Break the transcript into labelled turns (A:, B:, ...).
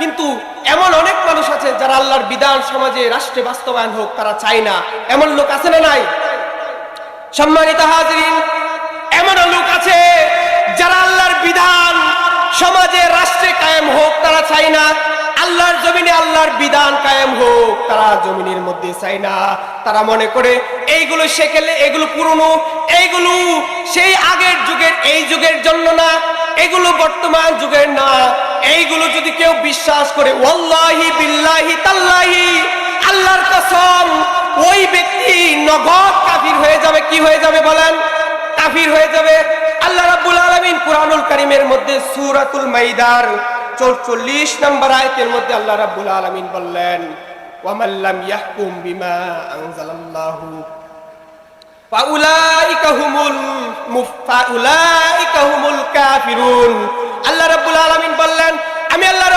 A: কিন্তু এমন অনেক মানুষ আছে যারা আল্লাহর বিধান সমাজে রাষ্ট্রে বাস্তবায়ন হোক তারা চায় না। এমন লোক আছে না নাই? সম্মানিত হাজিরিন, এমন লোক আছে যারা আল্লাহর বিধান সমাজে রাষ্ট্রে কায়েম হোক তারা চায় না, আল্লাহর জমিনে আল্লাহর বিধান কায়েম হোক তারা জমিনের মধ্যে চায় না। তারা মনে করে এইগুলো সেকেলে, এগুলো পুরনো, এইগুলো সেই আগের যুগের, এই যুগের জন্য না, এগুলো বর্তমান যুগের না। এইগুলো যদি কেউ বিশ্বাস করে, ওয়াল্লাহি বিল্লাহি তাল্লাহি, আল্লাহর কসম, ওই ব্যক্তি নগদ কাফির হয়ে যাবে। কি হয়ে যাবে বলেন? কাফির হয়ে যাবে। আল্লাহ রাব্বুল আলামিন কুরআনুল কারীমের মধ্যে সূরাতুল মাইদার ৪৪ নম্বর আয়াতের মধ্যে আল্লাহ রাব্বুল আলামিন বললেন, ওয়ামান লাম ইয়াহকুম বিমা আনজালাল্লাহু ফাউলাইকা হুমুল কাফিরুন। আল্লাহ রাব্বুল আলামিন বললেন, আমি আল্লাহ